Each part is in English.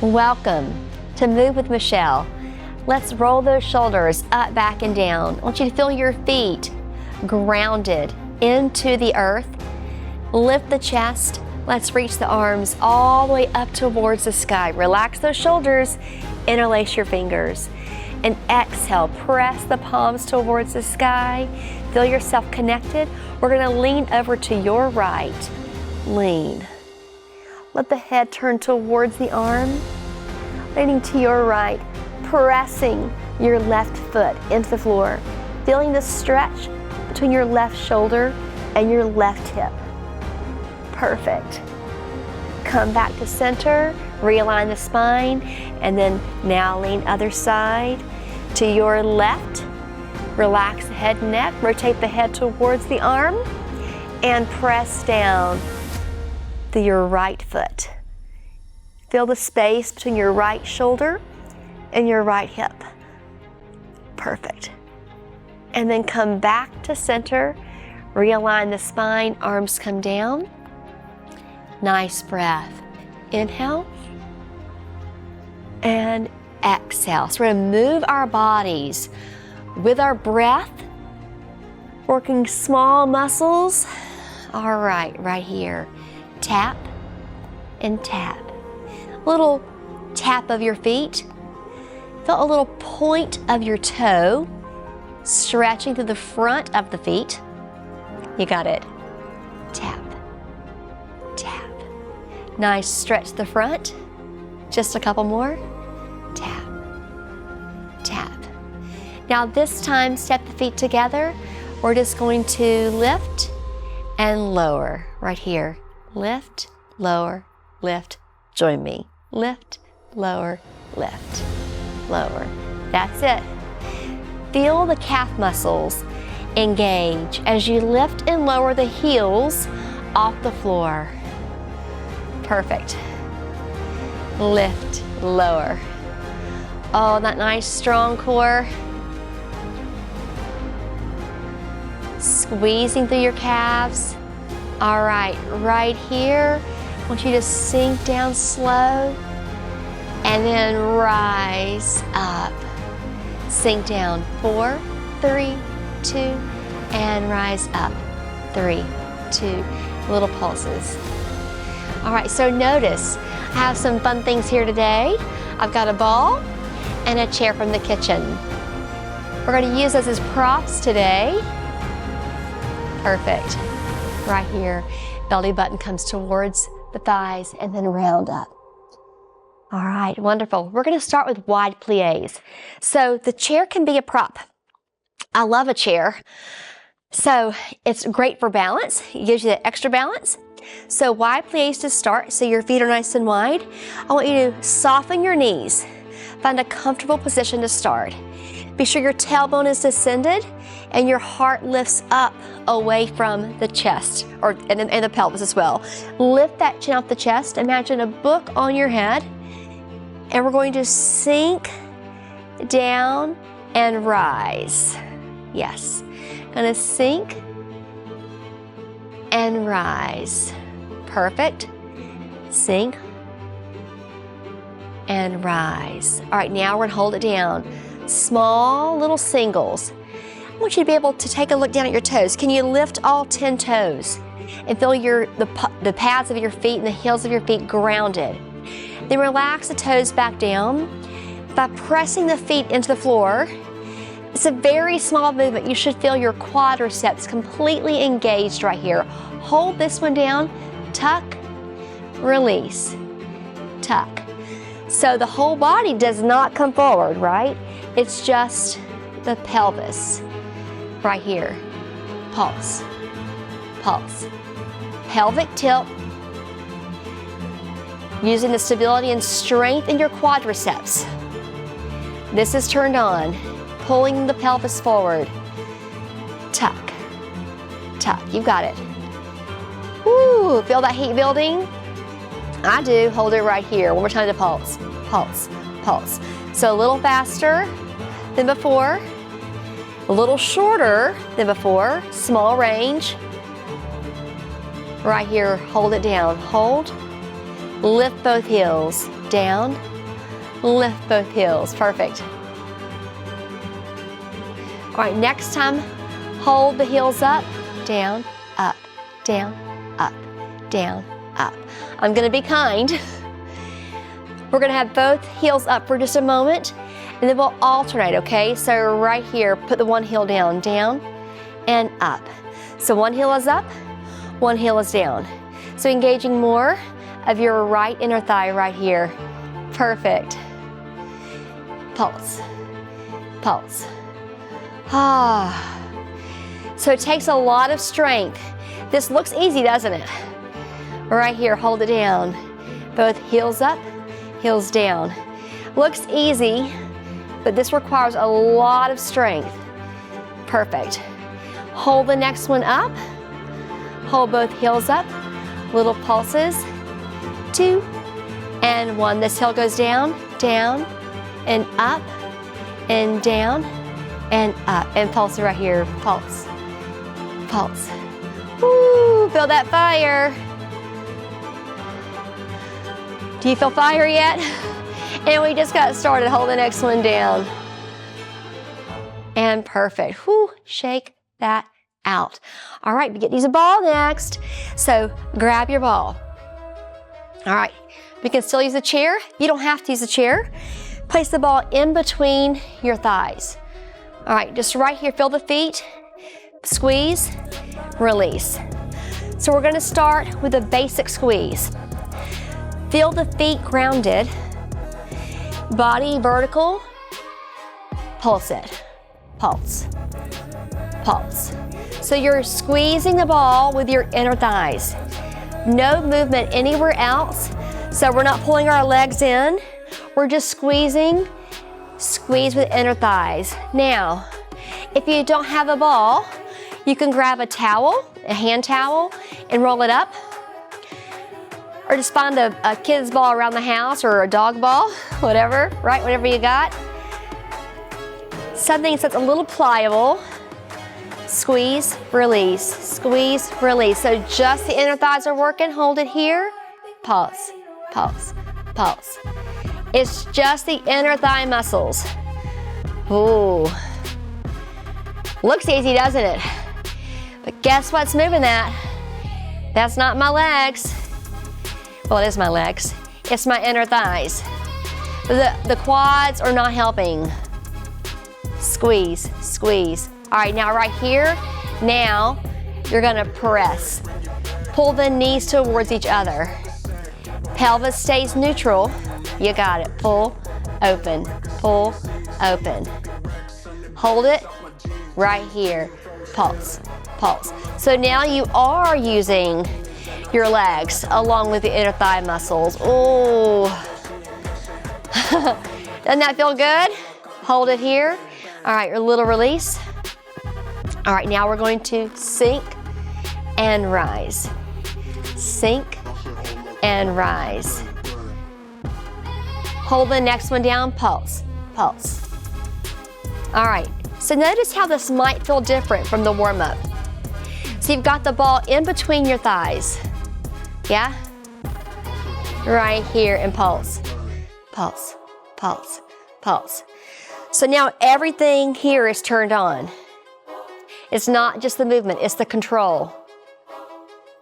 Welcome to Move with Michele. Let's roll those shoulders up, back, and down. I want you to feel your feet grounded into the earth. Lift the chest. Let's reach the arms all the way up towards the sky. Relax those shoulders, interlace your fingers. And exhale, press the palms towards the sky. Feel yourself connected. We're gonna lean over to your right. Lean. Let the head turn towards the arm. Leaning to your right, pressing your left foot into the floor. Feeling the stretch between your left shoulder and your left hip. Perfect. Come back to center, realign the spine, and then now lean other side to your left. Relax the head and neck, rotate the head towards the arm, and press down to your right foot. Feel the space between your right shoulder and your right hip. Perfect. And then come back to center, realign the spine, arms come down. Nice breath. Inhale and exhale. So we're gonna move our bodies with our breath, working small muscles. All right, right here. Tap and tap. Little tap of your feet. Feel a little point of your toe stretching to the front of the feet. You got it. Tap, tap. Nice stretch to the front. Just a couple more. Tap, tap. Now this time, step the feet together. We're just going to lift and lower right here. Lift, lower, lift. Join me. Lift, lower, lift, lower. That's it. Feel the calf muscles engage as you lift and lower the heels off the floor. Perfect. Lift, lower. Oh, that nice strong core. Squeezing through your calves. All right, right here. I want you to sink down slow and then rise up. Sink down. 4, 3, 2, and rise up. 3, 2, little pulses. All right, so notice, I have some fun things here today. I've got a ball and a chair from the kitchen. We're gonna use those as props today. Perfect. Right here, belly button comes towards the thighs and then round up. All right, wonderful. We're gonna start with wide plies. So the chair can be a prop. I love a chair. So it's great for balance. It gives you that extra balance. So wide plies to start, so your feet are nice and wide. I want you to soften your knees. Find a comfortable position to start. Be sure your tailbone is descended and your heart lifts up away from the chest and the pelvis as well. Lift that chin off the chest. Imagine a book on your head. And we're going to sink down and rise. Yes. Gonna sink and rise. Perfect. Sink and rise. All right, now we're gonna hold it down. Small little singles. I want you to be able to take a look down at your toes. Can you lift all 10 toes and feel the pads of your feet and the heels of your feet grounded? Then relax the toes back down by pressing the feet into the floor. It's a very small movement. You should feel your quadriceps completely engaged right here. Hold this one down, tuck, release, tuck. So the whole body does not come forward, right? It's just the pelvis right here. Pulse, pulse. Pelvic tilt. Using the stability and strength in your quadriceps. This is turned on, pulling the pelvis forward. Tuck, tuck, you got it. Woo, feel that heat building? I do, hold it right here. One more time to pulse, pulse, pulse. So a little faster than before, a little shorter than before, small range. Right here, hold it down, hold. Lift both heels, down, lift both heels, perfect. All right, next time, hold the heels up, down, up, down, up, down, up. I'm gonna be kind. We're gonna have both heels up for just a moment, and then we'll alternate, okay? So right here, put the one heel down, down, and up. So one heel is up, one heel is down. So engaging more of your right inner thigh right here. Perfect. Pulse, pulse. Ah. So it takes a lot of strength. This looks easy, doesn't it? Right here, hold it down. Both heels up, heels down. Looks easy, but this requires a lot of strength. Perfect. Hold the next one up. Hold both heels up. Little pulses. 2 and 1. This heel goes down, down, and up, and down, and up. And pulse right here. Pulse. Pulse. Woo! Feel that fire. Do you feel fire yet? And we just got started. Hold the next one down. And perfect. Whoo! Shake that out. All right, we get to use a ball next. So grab your ball. All right, we can still use a chair. You don't have to use a chair. Place the ball in between your thighs. All right, just right here, feel the feet. Squeeze, release. So we're gonna start with a basic squeeze. Feel the feet grounded, body vertical, pulse it, pulse, pulse. So you're squeezing the ball with your inner thighs. No movement anywhere else. So we're not pulling our legs in. We're just squeezing, squeeze with inner thighs. Now, if you don't have a ball, you can grab a towel, a hand towel, and roll it up. Or just find a kid's ball around the house or a dog ball, whatever, right? Whatever you got. Something that's a little pliable. Squeeze, release, squeeze, release. So just the inner thighs are working. Hold it here. Pulse, pulse, pulse. It's just the inner thigh muscles. Ooh. Looks easy, doesn't it? But guess what's moving that? That's not my legs. Well, it is my legs. It's my inner thighs. The quads are not helping. Squeeze, squeeze. All right, now right here, now you're gonna press. Pull the knees towards each other. Pelvis stays neutral. You got it. Pull, open, pull, open. Hold it right here. Pulse, pulse. So now you are using your legs along with the inner thigh muscles. Ooh. Doesn't that feel good? Hold it here. All right, your little release. All right, now we're going to sink and rise. Sink and rise. Hold the next one down, pulse, pulse. All right, so notice how this might feel different from the warm-up. So you've got the ball in between your thighs. Yeah? Right here and pulse, pulse, pulse, pulse. So now everything here is turned on. It's not just the movement, it's the control.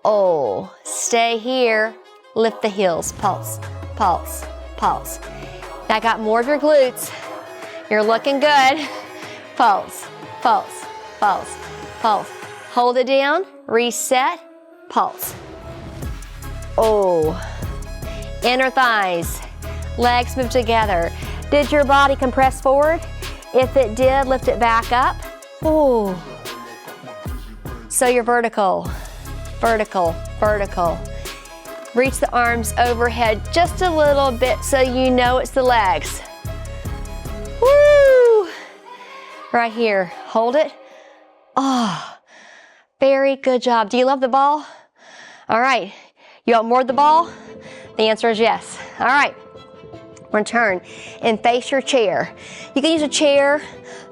Oh, stay here, lift the heels, pulse, pulse, pulse. Now I got more of your glutes. You're looking good. Pulse, pulse, pulse, pulse. Hold it down, reset, pulse. Oh, inner thighs, legs move together. Did your body compress forward? If it did, lift it back up. Oh. So you're vertical, vertical, vertical. Reach the arms overhead just a little bit so you know it's the legs. Woo! Right here, hold it. Oh, very good job. Do you love the ball? All right, you want more of the ball? The answer is yes. All right, return and face your chair. You can use a chair,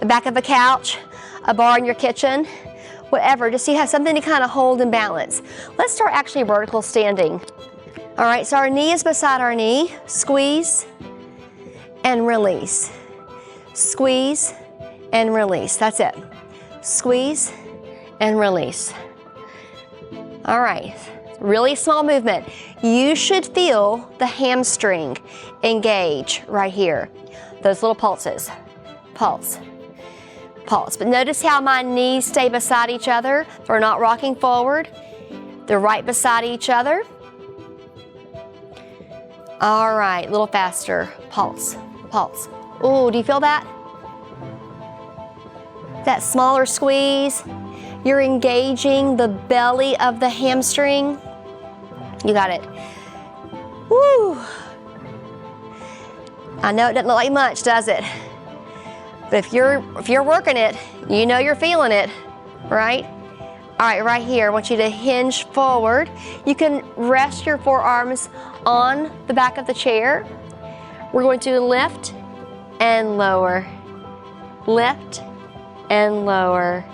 the back of a couch, a bar in your kitchen, whatever, just so you have something to kind of hold and balance. Let's start actually vertical standing. All right, so our knee is beside our knee. Squeeze and release. Squeeze and release. That's it. Squeeze and release. All right, really small movement. You should feel the hamstring engage right here. Those little pulses. Pulse, pulse. But notice how my knees stay beside each other. We're not rocking forward. They're right beside each other. All right, a little faster. Pulse, pulse. Ooh, do you feel that? That smaller squeeze. You're engaging the belly of the hamstring. You got it. Woo! I know it doesn't look like much, does it? But if you're working it, you know you're feeling it, right? All right, right here, I want you to hinge forward. You can rest your forearms on the back of the chair. We're going to lift and lower. Lift and lower.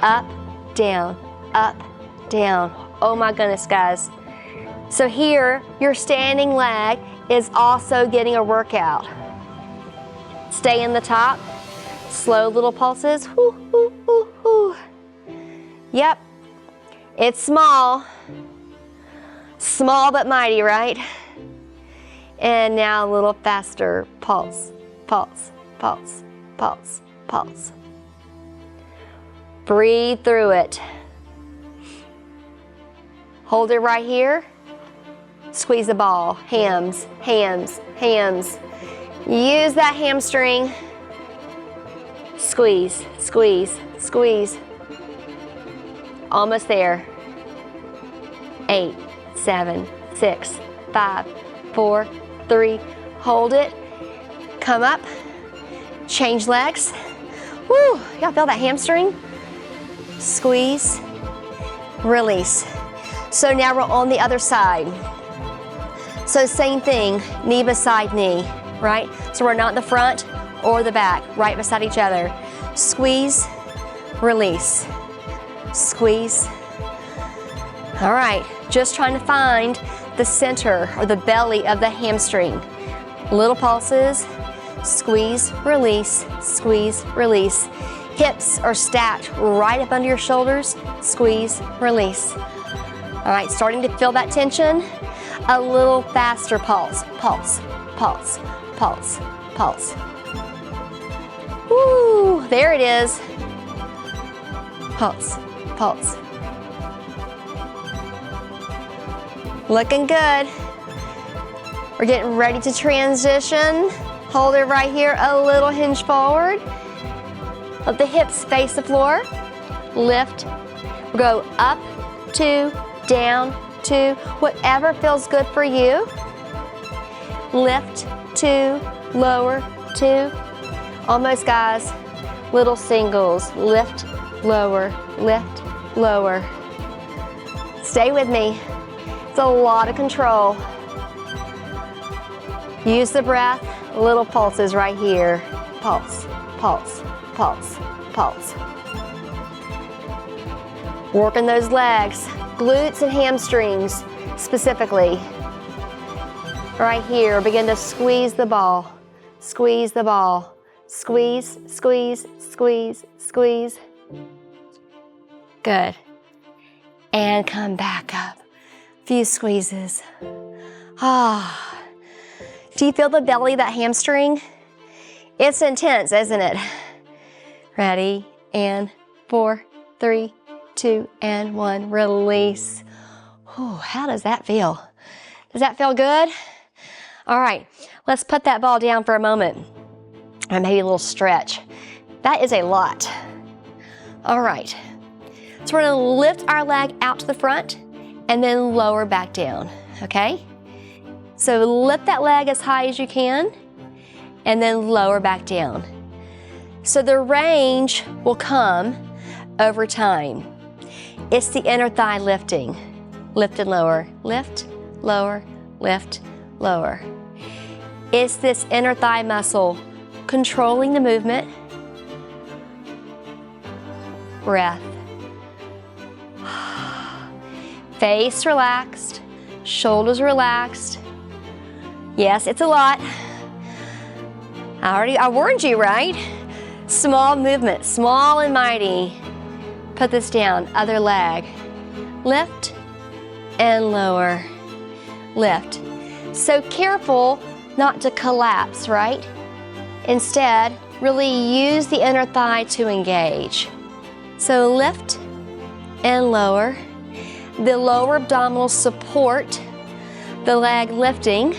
Up, down, up, down. Oh my goodness, guys. So here, your standing leg is also getting a workout. Stay in the top. Slow little pulses. Whoo, whoo, whoo, whoo. Yep. It's small. Small but mighty, right? And now a little faster. Pulse, pulse, pulse, pulse, pulse. Breathe through it. Hold it right here. Squeeze the ball. Hams, hams, hams. Use that hamstring. Squeeze, squeeze, squeeze. Almost there. 8, 7, 6, 5, 4, 3. Hold it. Come up. Change legs. Woo! Y'all feel that hamstring? Squeeze. Release. So now we're on the other side. So same thing, knee beside knee, right? So we're not in the front or the back, right beside each other. Squeeze, release, squeeze. All right, just trying to find the center or the belly of the hamstring. Little pulses, squeeze, release, squeeze, release. Hips are stacked right up under your shoulders, squeeze, release. All right, starting to feel that tension. A little faster pulse, pulse, pulse, pulse, pulse. Woo, there it is. Pulse, pulse. Looking good. We're getting ready to transition. Hold it right here, a little hinge forward. Let the hips face the floor. Lift. We'll go up, 2, down, 2, whatever feels good for you. Lift, 2, lower, 2. Almost, guys. Little singles. Lift, lower, lift, lower. Stay with me. It's a lot of control. Use the breath. Little pulses right here. Pulse, pulse, pulse, pulse. Working those legs. Glutes and hamstrings specifically. Right here, begin to squeeze the ball. Squeeze the ball. Squeeze, squeeze, squeeze, squeeze. Good. And come back up. Few squeezes. Ah. Do you feel the belly of that hamstring? It's intense, isn't it? Ready? And 4, 3, 2, and 1. Release. Ooh, how does that feel? Does that feel good? All right, let's put that ball down for a moment. And maybe a little stretch. That is a lot. All right, so we're gonna lift our leg out to the front and then lower back down, okay? So lift that leg as high as you can and then lower back down. So the range will come over time. It's the inner thigh lifting. Lift and lower, lift, lower, lift, lower. It's this inner thigh muscle controlling the movement. Breath. Face relaxed, shoulders relaxed. Yes, it's a lot. I warned you, right? Small movement, small and mighty. Put this down, other leg. Lift and lower, lift. So careful not to collapse, right? Instead, really use the inner thigh to engage. So lift and lower. The lower abdominals support the leg lifting.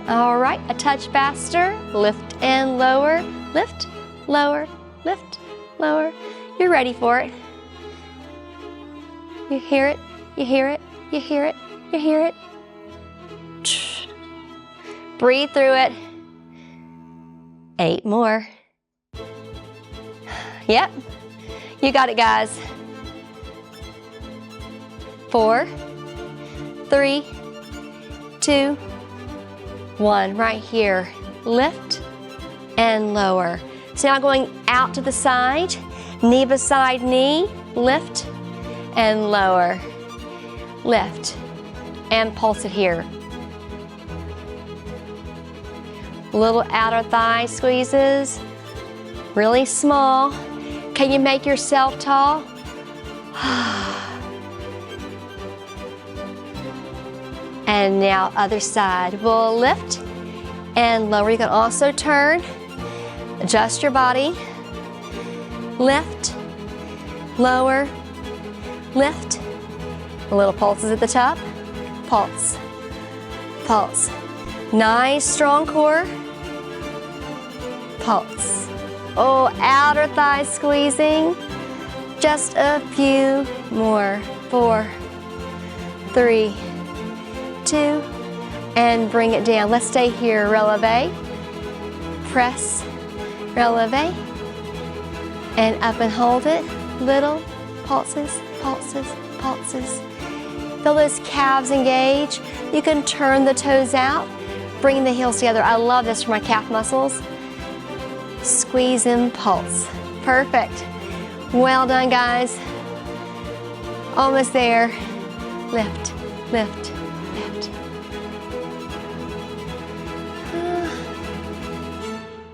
All right, a touch faster. Lift and lower, lift, lower, lift, lower. You're ready for it. You hear it, you hear it, you hear it, you hear it. Breathe through it. 8 more. Yep, you got it, guys. 4, 3, 2, 1. Right here. Lift and lower. So now going out to the side, knee beside knee, lift and lower. Lift and pulse it here. Little outer thigh squeezes, really small. Can you make yourself tall? And now other side. We'll lift and lower. You can also turn, adjust your body. Lift, lower, lift. Little pulses at the top. Pulse, pulse. Nice strong core. Pulse. Oh, outer thigh squeezing. Just a few more. 4, 3, 2, and bring it down. Let's stay here. Releve, press, releve, and up and hold it. Little pulses, pulses, pulses. Feel those calves engage. You can turn the toes out, bring the heels together. I love this for my calf muscles. Squeeze and pulse. Perfect. Well done, guys. Almost there. Lift, lift, lift.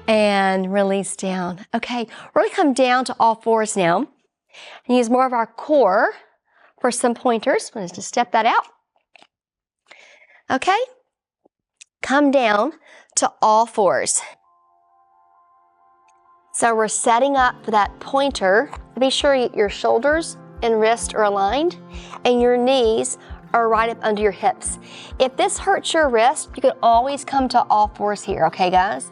And release down. Okay, we're gonna come down to all fours now and use more of our core for some pointers. I'm gonna just step that out. Okay, come down to all fours. So we're setting up for that pointer. Be sure your shoulders and wrists are aligned and your knees are right up under your hips. If this hurts your wrist, you can always come to all fours here, okay guys?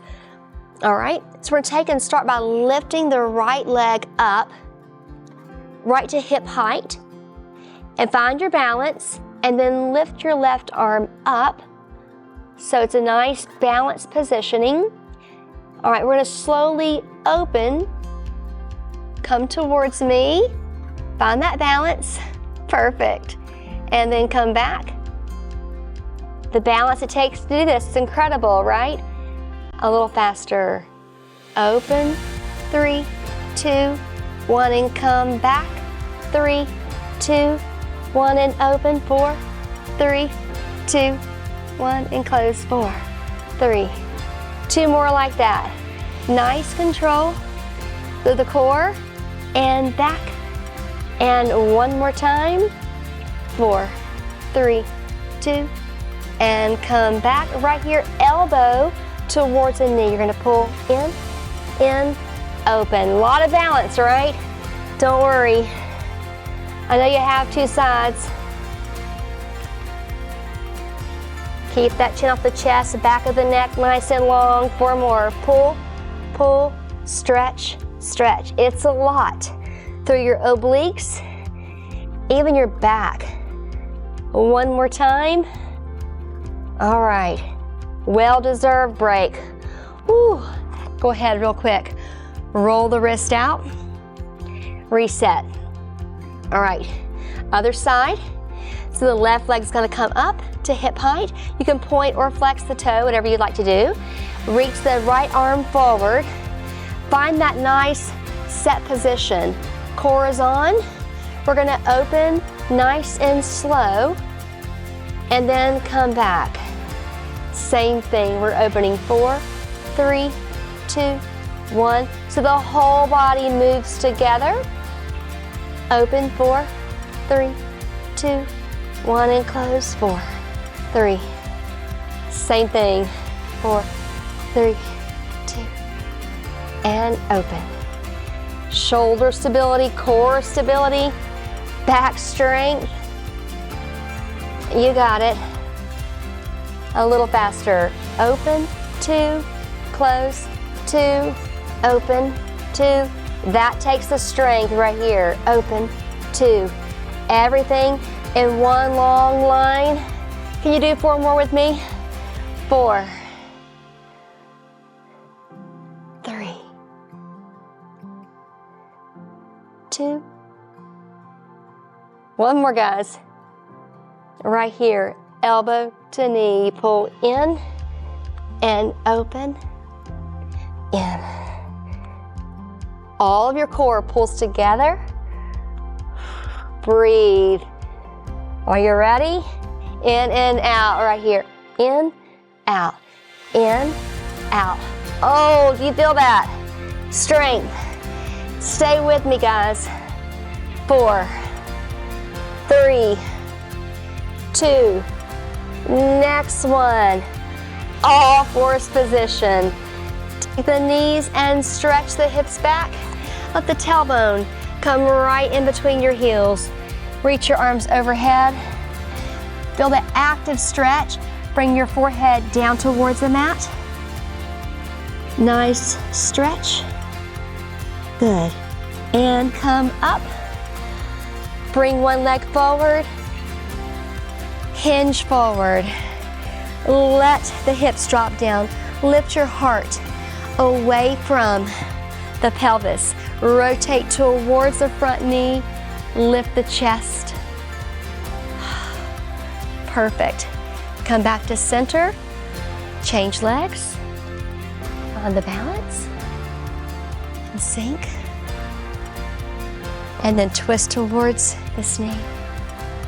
All right, so we're taking and start by lifting the right leg up, right to hip height, and find your balance, and then lift your left arm up. So it's a nice balanced positioning. All right, we're gonna slowly open, come towards me, find that balance, perfect. And then come back. The balance it takes to do this is incredible, right? A little faster. Open, 3, 2, 1, and come back. 3, 2, 1, and open. 4, 3, 2, 1, and close. 4, 3. 2 more like that. Nice control through the core and back. And 1 more time. 4, 3, 2, and come back. Right here, elbow towards the knee. You're gonna pull in, open. A lot of balance, right? Don't worry. I know you have 2 sides. Keep that chin off the chest, back of the neck nice and long. 4 more. Pull, pull, stretch, stretch. It's a lot. Through your obliques, even your back. 1 more time. All right. Well-deserved break. Woo. Go ahead real quick. Roll the wrist out. Reset. All right. Other side. So the left leg's gonna come up to hip height. You can point or flex the toe, whatever you'd like to do. Reach the right arm forward. Find that nice set position. Core is on. We're gonna open nice and slow, and then come back. Same thing, we're opening 4, 3, 2, 1. So the whole body moves together. Open, 4, 3, 2, 1, and close, 4, 3. Same thing, 4, 3, 2, and open. Shoulder stability, core stability, back strength. You got it. A little faster. Open, 2, close, 2, open, 2. That takes the strength right here. Open, 2. Everything in one long line. Can you do 4 more with me? 4, 3, 2. One more, guys. Right here, elbow to knee, pull in and open, in. All of your core pulls together. Breathe. Are you ready? In and out right here. In, out, in, out. Oh, do you feel that? Strength. Stay with me, guys. 4, 3, 2. Next one. All fours position. Take the knees and stretch the hips back. Let the tailbone come right in between your heels. Reach your arms overhead. Feel the active stretch. Bring your forehead down towards the mat. Nice stretch. Good. And come up. Bring one leg forward. Hinge forward. Let the hips drop down. Lift your heart away from the pelvis. Rotate towards the front knee. Lift the chest. Perfect. Come back to center. Change legs on the balance. And sink. And then twist towards this knee.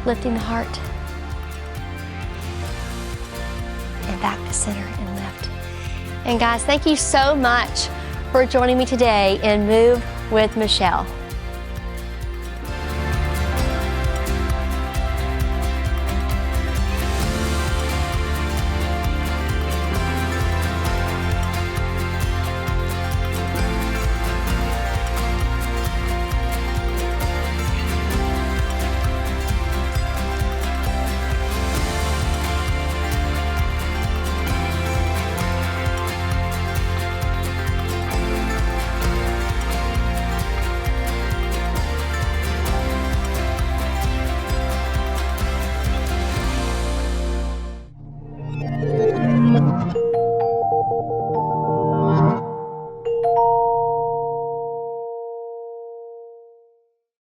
Lifting the heart. And back to center and lift. And guys, thank you so much for joining me today in Move with Michele.